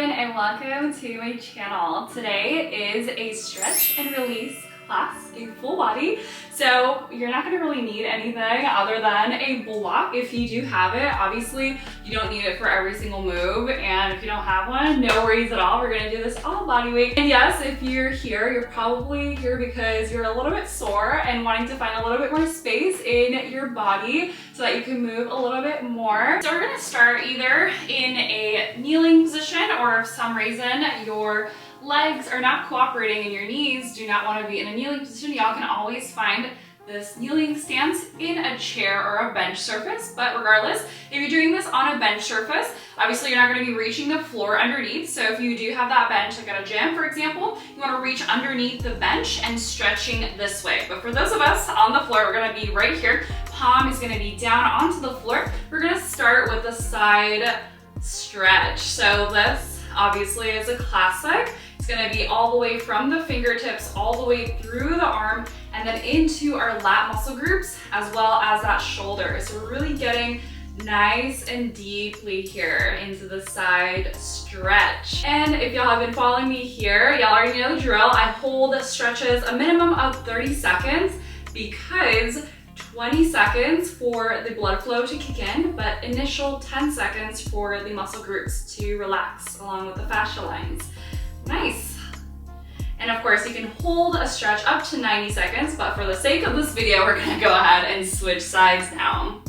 everyone and welcome to my channel. Today is a stretch and release class, a full body. So you're not going to really need anything other than a block if you do have it. Obviously, you don't need it for every single move, and if you don't have one, no worries at all. We're going to do this all body weight. And yes, if you're here, you're probably here because you're a little bit sore and wanting to find a little bit more space in your body so that you can move a little bit more. So we're going to start either in a kneeling position, or if for some reason your legs are not cooperating and your knees do not want to be in a kneeling position, y'all can always find this kneeling stance in a chair or a bench surface. But regardless, if you're doing this on a bench surface, obviously you're not going to be reaching the floor underneath. So if you do have that bench, like at a gym, for example, you want to reach underneath the bench and stretching this way. But for those of us on the floor, we're going to be right here. Palm is going to be down onto the floor. We're going to start with the side stretch. So this obviously is a classic. It's gonna be all the way from the fingertips, all the way through the arm, and then into our lat muscle groups, as well as that shoulder. So we're really getting nice and deeply here into the side stretch. And if y'all have been following me here, y'all already know the drill. I hold stretches a minimum of 30 seconds because 20 seconds for the blood flow to kick in, but initial 10 seconds for the muscle groups to relax along with the fascia lines. Nice. And of course you can hold a stretch up to 90 seconds, but for the sake of this video, we're gonna go ahead and switch sides now.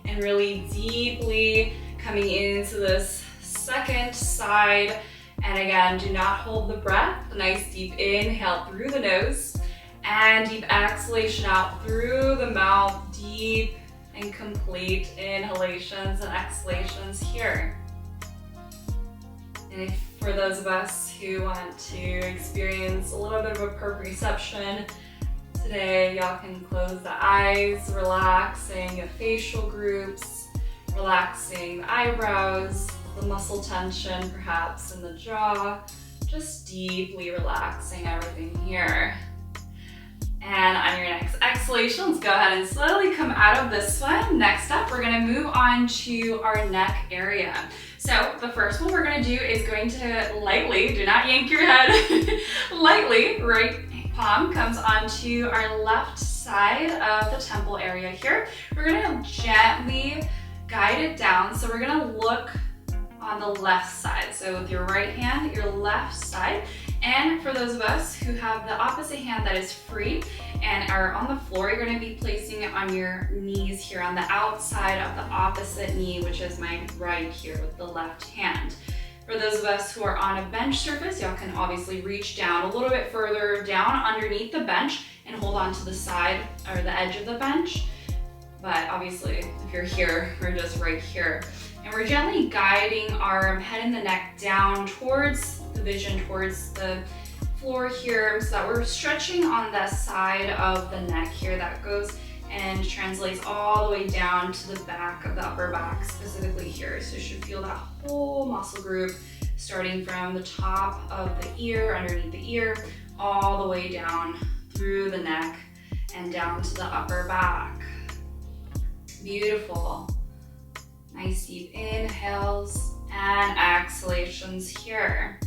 And really deeply coming into this second side. And again, do not hold the breath. A nice deep inhale through the nose and deep exhalation out through the mouth. Deep and complete inhalations and exhalations here. And for those of us who want to experience a little bit of a proprioception today, y'all can close the eyes, relaxing the facial groups, relaxing the eyebrows, the muscle tension perhaps in the jaw, just deeply relaxing everything here. And on your next exhalation, let's go ahead and slowly come out of this one. Next up, we're gonna move on to our neck area. So the first one we're gonna do is going to lightly, do not yank your head, lightly, right palm comes onto our left side of the temple area here. We're gonna gently guide it down. So we're gonna look on the left side. So with your right hand, your left side. And for those of us who have the opposite hand that is free and are on the floor, you're gonna be placing it on your knees here on the outside of the opposite knee, which is my right here with the left hand. For those of us who are on a bench surface, y'all can obviously reach down a little bit further down underneath the bench and hold on to the side or the edge of the bench. But obviously, if you're here, we're just right here. And we're gently guiding our head and the neck down towards the vision, towards the floor here, so that we're stretching on the side of the neck here that goes and translates all the way down to the back of the upper back, specifically here. So you should feel that whole muscle group starting from the top of the ear, underneath the ear, all the way down through the neck and down to the upper back. Beautiful. Nice deep inhales and exhalations here.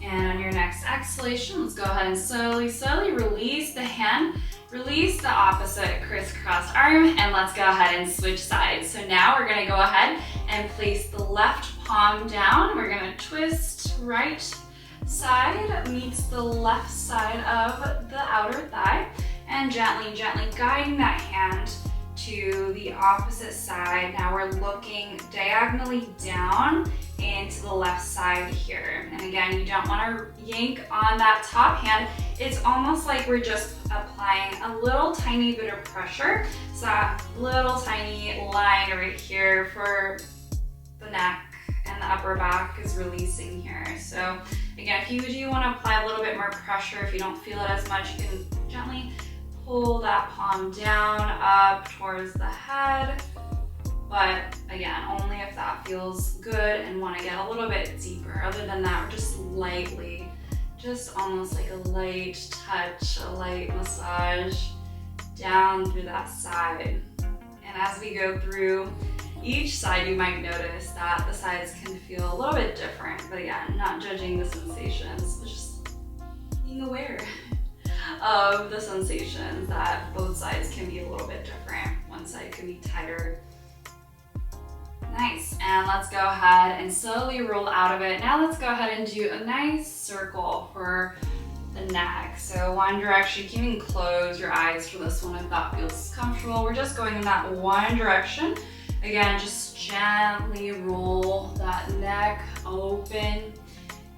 And on your next exhalation, let's go ahead and slowly release the hand, release the opposite crisscrossed arm, and let's go ahead and switch sides. So now we're gonna go ahead and place the left palm down. We're gonna twist right side meets the left side of the outer thigh, and gently guiding that hand to the opposite side. Now we're looking diagonally down into the left side here. And again, you don't want to yank on that top hand. It's almost like we're just applying a little tiny bit of pressure. So that little tiny line right here for the neck and the upper back is releasing here. So again, if you do want to apply a little bit more pressure, if you don't feel it as much, you can gently pull that palm down up towards the head. But again, only if that feels good and want to get a little bit deeper. Other than that, we're just lightly, just almost like a light touch, a light massage down through that side. And as we go through each side, you might notice that the sides can feel a little bit different. But again, not judging the sensations, but just being aware of the sensations that both sides can be a little bit different. One side can be tighter. Nice, and let's go ahead and slowly roll out of it. Now let's go ahead and do a nice circle for the neck. So one direction, you can even close your eyes for this one if that feels comfortable. We're just going in that one direction. Again, just gently roll that neck open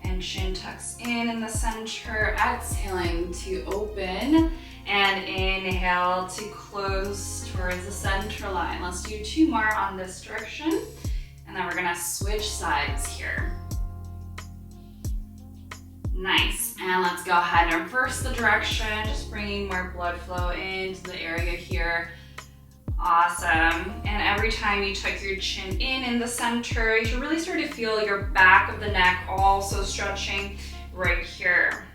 and chin tucks in the center. Exhaling to open and inhale to close towards the center line. Let's do 2 more on this direction, and then we're gonna switch sides here. Nice, and let's go ahead and reverse the direction, just bringing more blood flow into the area here. Awesome, and every time you tuck your chin in the center, you should really start to feel your back of the neck also stretching right here.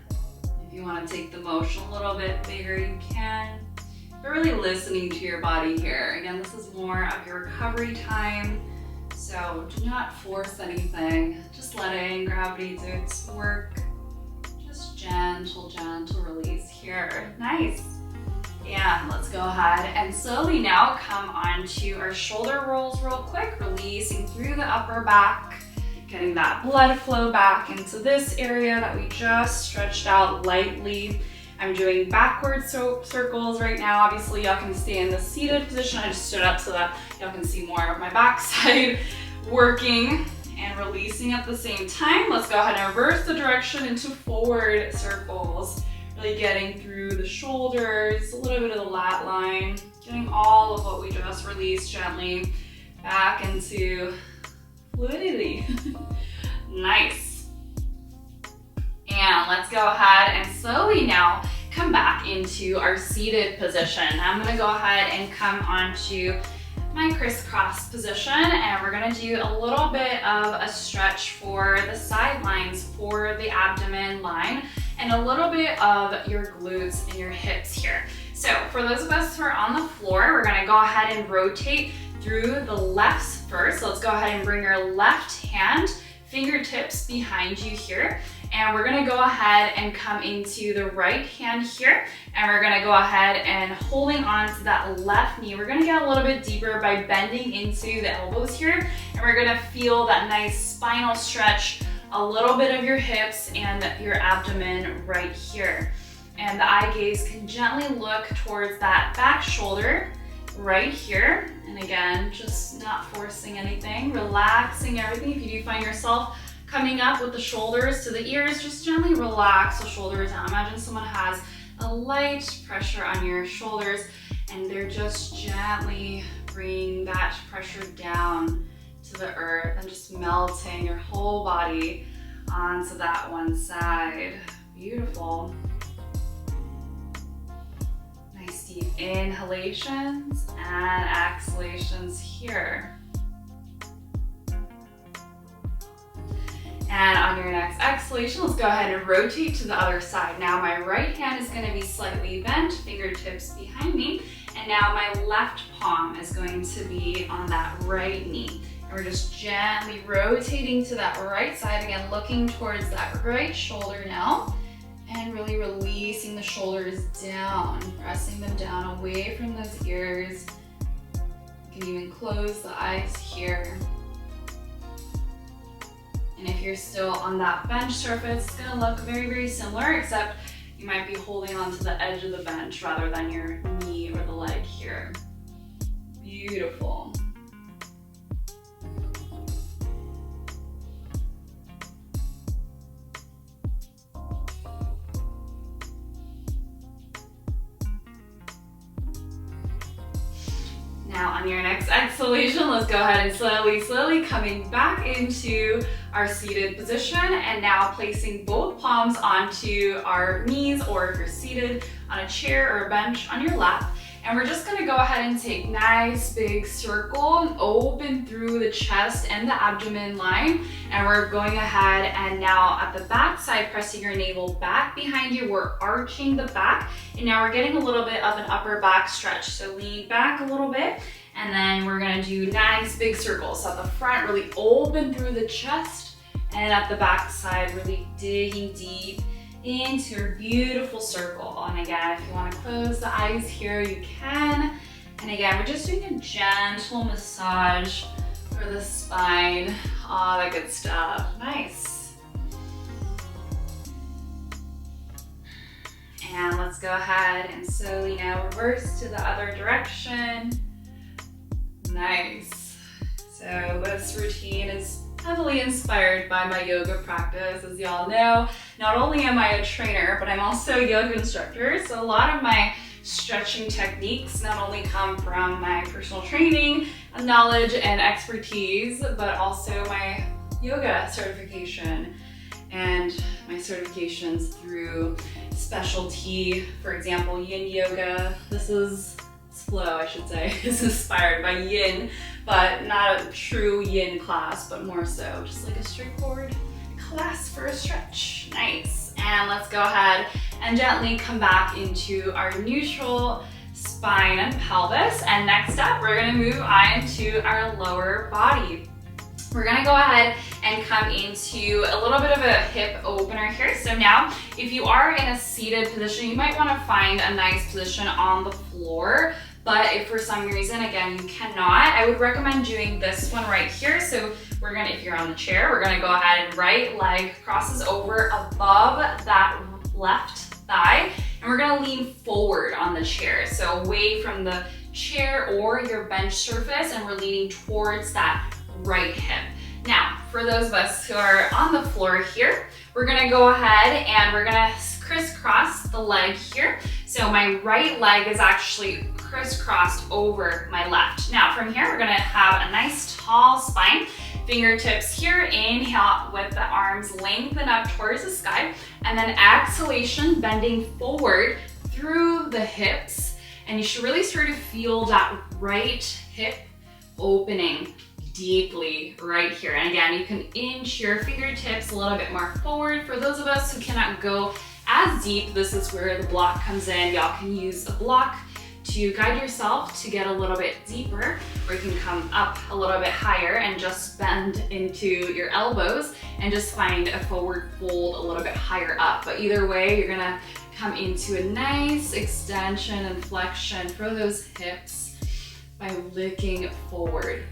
If you want to take the motion a little bit bigger, you can, but really listening to your body here. Again, this is more of your recovery time, so do not force anything, just letting gravity do its work. Gentle, gentle release here. Nice. And let's go ahead and slowly now come onto our shoulder rolls real quick, releasing through the upper back, getting that blood flow back into this area that we just stretched out lightly. I'm doing backward circles right now. Obviously, y'all can stay in the seated position. I just stood up so that y'all can see more of my backside working. And releasing at the same time. Let's go ahead and reverse the direction into forward circles. Really getting through the shoulders, a little bit of the lat line, getting all of what we just released gently back into fluidity. Nice. And let's go ahead and slowly now come back into our seated position. I'm gonna go ahead and come onto my crisscross position, and we're gonna do a little bit of a stretch for the sidelines for the abdomen line and a little bit of your glutes and your hips here. So for those of us who are on the floor, we're gonna go ahead and rotate through the lefts first. So let's go ahead and bring your left hand, fingertips behind you here. And we're gonna go ahead and come into the right hand here. And we're gonna go ahead and holding on to that left knee. We're gonna get a little bit deeper by bending into the elbows here. And we're gonna feel that nice spinal stretch, a little bit of your hips and your abdomen right here. And the eye gaze can gently look towards that back shoulder right here. And again, just not forcing anything, relaxing everything. If you do find yourself coming up with the shoulders to the ears, just gently relax the shoulders down. Imagine someone has a light pressure on your shoulders and they're just gently bringing that pressure down to the earth and just melting your whole body onto that one side. Beautiful. Nice deep inhalations and exhalations here. And on your next exhalation, let's go ahead and rotate to the other side. Now my right hand is going to be slightly bent, fingertips behind me, and now my left palm is going to be on that right knee. And we're just gently rotating to that right side, again looking towards that right shoulder now, and really releasing the shoulders down, pressing them down away from those ears. You can even close the eyes here. And if you're still on that bench surface, it's gonna look very, very similar, except you might be holding onto the edge of the bench rather than your knee or the leg here. Beautiful. Now on your next exhalation, let's go ahead and slowly coming back into our seated position, and now placing both palms onto our knees, or if you're seated on a chair or a bench on your lap. And we're just gonna go ahead and take nice big circle, open through the chest and the abdomen line. And we're going ahead and now at the back side, pressing your navel back behind you, we're arching the back. And now we're getting a little bit of an upper back stretch. So lean back a little bit, and then we're gonna do nice big circles. So at the front, really open through the chest, and at the back side, really digging deep into your beautiful circle. And again, if you want to close the eyes here, you can. And again, we're just doing a gentle massage for the spine, all that good stuff. Nice. And let's go ahead and slowly now reverse to the other direction. Nice. So this routine is heavily inspired by my yoga practice. As y'all know, not only am I a trainer, but I'm also a yoga instructor. So a lot of my stretching techniques not only come from my personal training, knowledge, and expertise, but also my yoga certification and my certifications through specialty. For example, yin yoga. This is flow, I should say, is inspired by yin, but not a true yin class, but more so just like a straightforward class for a stretch. Nice. And let's go ahead and gently come back into our neutral spine and pelvis. And next up, we're gonna move on to our lower body. We're gonna go ahead and come into a little bit of a hip opener here. So now, if you are in a seated position, you might wanna find a nice position on the floor. But if for some reason, again, you cannot, I would recommend doing this one right here. So we're gonna, if you're on the chair, we're gonna go ahead and right leg crosses over above that left thigh, and we're gonna lean forward on the chair. So away from the chair or your bench surface, and we're leaning towards that right hip. Now, for those of us who are on the floor here, we're gonna go ahead and we're gonna crisscross the leg here. So my right leg is actually crisscrossed over my left. Now from here, we're gonna have a nice tall spine. Fingertips here, inhale with the arms lengthen up towards the sky, and then exhalation, bending forward through the hips. And you should really start to feel that right hip opening deeply right here. And again, you can inch your fingertips a little bit more forward. For those of us who cannot go as deep, this is where the block comes in. Y'all can use a block to guide yourself to get a little bit deeper, or you can come up a little bit higher and just bend into your elbows and just find a forward fold a little bit higher up. But either way, you're gonna come into a nice extension and flexion for those hips by looking forward.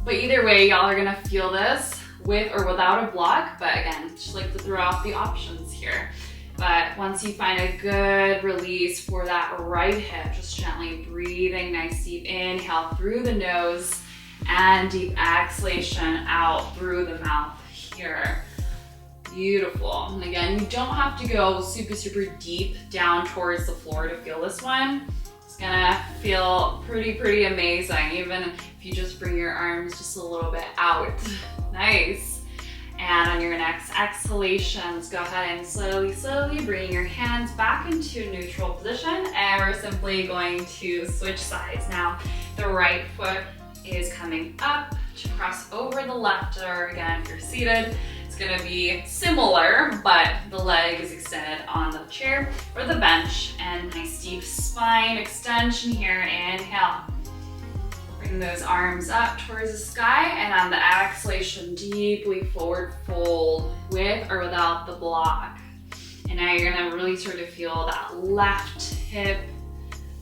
But either way, y'all are gonna feel this with or without a block. But again, just like to throw out the options here. But once you find a good release for that right hip, just gently breathing, nice deep inhale through the nose and deep exhalation out through the mouth here. Beautiful. And again, you don't have to go super deep down towards the floor to feel this one. It's gonna feel pretty amazing, even if you just bring your arms just a little bit out. Nice. And on your next exhalations, go ahead and slowly bring your hands back into a neutral position, and we're simply going to switch sides. Now, the right foot is coming up to cross over the left, or again, if you're seated, it's gonna be similar, but the leg is extended on the chair or the bench, and nice deep spine extension here. Inhale. Bring those arms up towards the sky, and on the exhalation, deeply forward fold with or without the block. And now you're gonna really sort of feel that left hip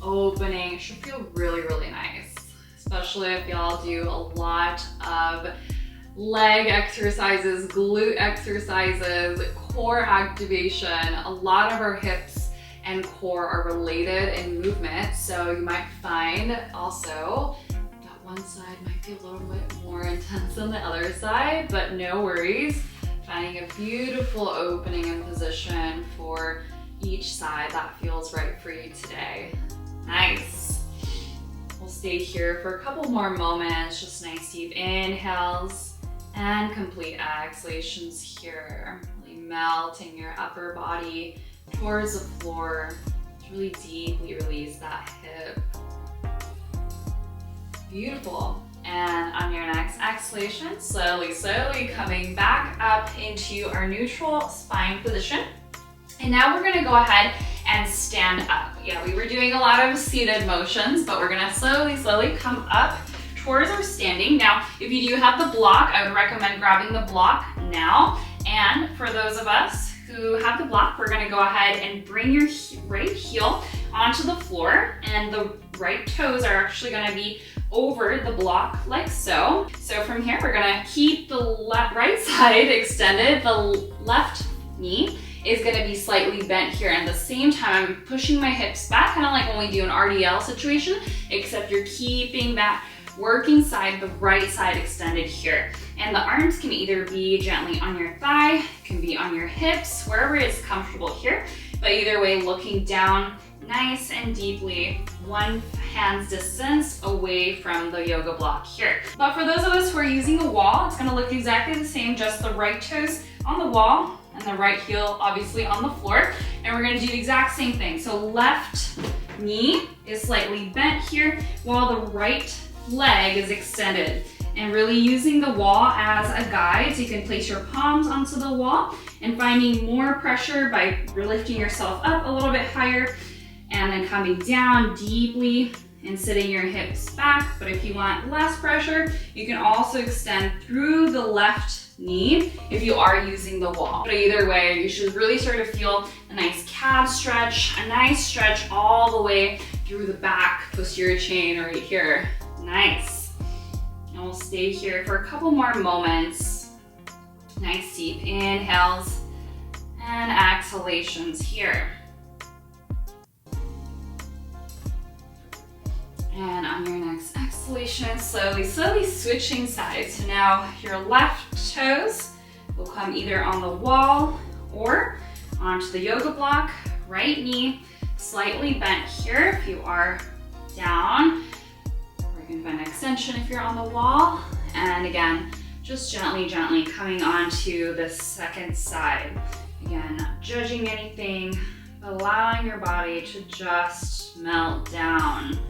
opening. It should feel really nice, especially if y'all do a lot of leg exercises, glute exercises, core activation. A lot of our hips and core are related in movement, so you might find also one side might be a little bit more intense than the other side, but no worries. Finding a beautiful opening and position for each side that feels right for you today. Nice. We'll stay here for a couple more moments, just nice deep inhales and complete exhalations here. Really melting your upper body towards the floor to really deeply release that hip Beautiful. And on your next exhalation, slowly, slowly coming back up into our neutral spine position. And now we're gonna go ahead and stand up. Yeah, we were doing a lot of seated motions, but we're gonna slowly, slowly come up towards our standing. Now, if you do have the block, I would recommend grabbing the block now. And for those of us who have the block, we're gonna go ahead and bring your right heel onto the floor, and the right toes are actually gonna be over the block like so. So from here, we're gonna keep the right side extended. The left knee is gonna be slightly bent here. And at the same time, I'm pushing my hips back, kind of like when we do an RDL situation, except you're keeping that working side, the right side extended here. And the arms can either be gently on your thigh, can be on your hips, wherever it's comfortable here. But either way, looking down nice and deeply, one hand's distance away from the yoga block here. But for those of us who are using the wall, it's gonna look exactly the same, just the right toes on the wall and the right heel obviously on the floor. And we're gonna do the exact same thing. So left knee is slightly bent here while the right leg is extended. And really using the wall as a guide, so you can place your palms onto the wall and finding more pressure by lifting yourself up a little bit higher and then coming down deeply and sitting your hips back. But if you want less pressure, you can also extend through the left knee if you are using the wall. But either way, you should really start to feel a nice calf stretch, a nice stretch all the way through the back posterior chain right here. Nice. And we'll stay here for a couple more moments. Nice deep inhales and exhalations here. And on your next exhalation, slowly, slowly switching sides. So now your left toes will come either on the wall or onto the yoga block. Right knee slightly bent here if you are down. Or you can find an extension if you're on the wall. And again, just gently, gently coming onto the second side. Again, not judging anything, but allowing your body to just melt down.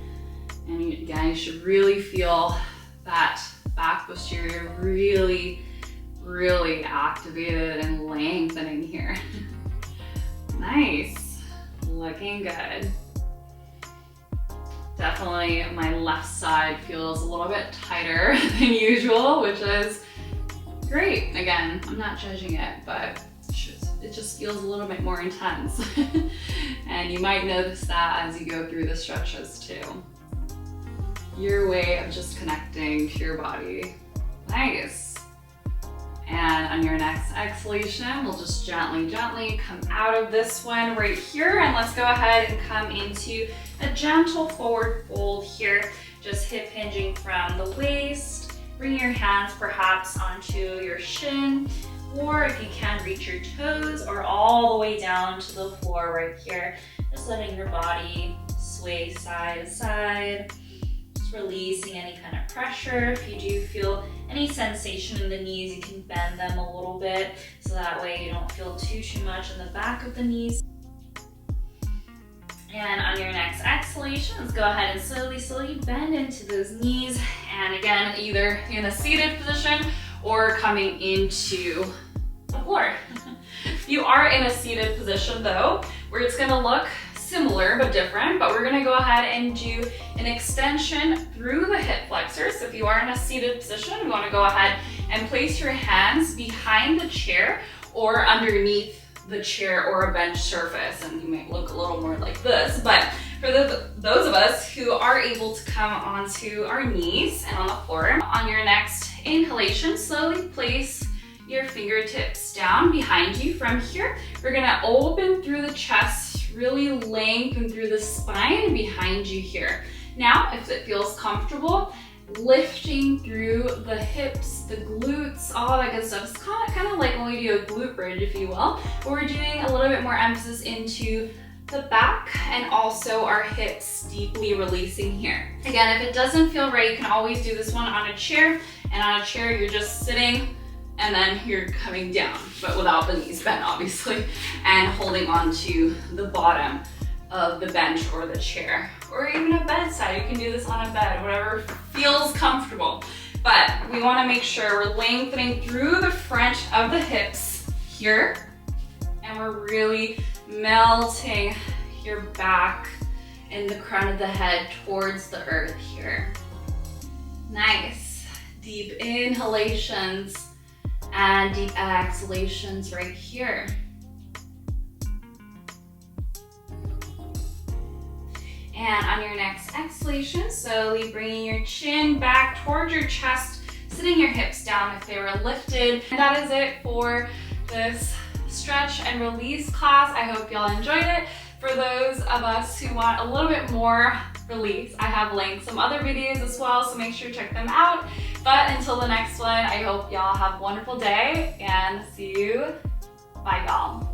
And again, you should really feel that back posterior really, really activated and lengthening here. Nice, looking good. Definitely my left side feels a little bit tighter than usual, which is great. Again, I'm not judging it, but it just feels a little bit more intense. And you might notice that as you go through the stretches too. Your way of just connecting to your body. Nice. And on your next exhalation, we'll just gently, gently come out of this one right here. And let's go ahead and come into a gentle forward fold here. Just hip hinging from the waist. Bring your hands perhaps onto your shin, or if you can, reach your toes or all the way down to the floor right here. Just letting your body sway side to side. Releasing any kind of pressure. If you do feel any sensation in the knees, you can bend them a little bit so that way you don't feel too much in the back of the knees. And on your next exhalation, let's go ahead and slowly, slowly bend into those knees. And again, either in a seated position or coming into the floor. You are in a seated position though, where it's gonna look similar but different, but we're gonna go ahead and do an extension through the hip flexors. So if you are in a seated position, you wanna go ahead and place your hands behind the chair or underneath the chair or a bench surface. And you might look a little more like this, but for those of us who are able to come onto our knees and on the floor, on your next inhalation, slowly place your fingertips down behind you. From here, we're gonna open through the chest, really lengthen through the spine behind you here. Now, if it feels comfortable, lifting through the hips, the glutes, all that good stuff. It's kind of like when we do a glute bridge, if you will, but we're doing a little bit more emphasis into the back and also our hips deeply releasing here. Again, if it doesn't feel right, you can always do this one on a chair, and on a chair, you're just sitting and then you're coming down, but without the knees bent, obviously, and holding on to the bottom of the bench or the chair, or even a bedside. You can do this on a bed, whatever feels comfortable. But we wanna make sure we're lengthening through the front of the hips here, and we're really melting your back and the crown of the head towards the earth here. Nice. Deep inhalations and deep exhalations right here. And on your next exhalation, slowly bringing your chin back towards your chest, sitting your hips down if they were lifted. And that is it for this stretch and release class. I hope y'all enjoyed it. For those of us who want a little bit more release, I have linked some other videos as well, so make sure to check them out. But until the next one, I hope y'all have a wonderful day and see you. Bye y'all.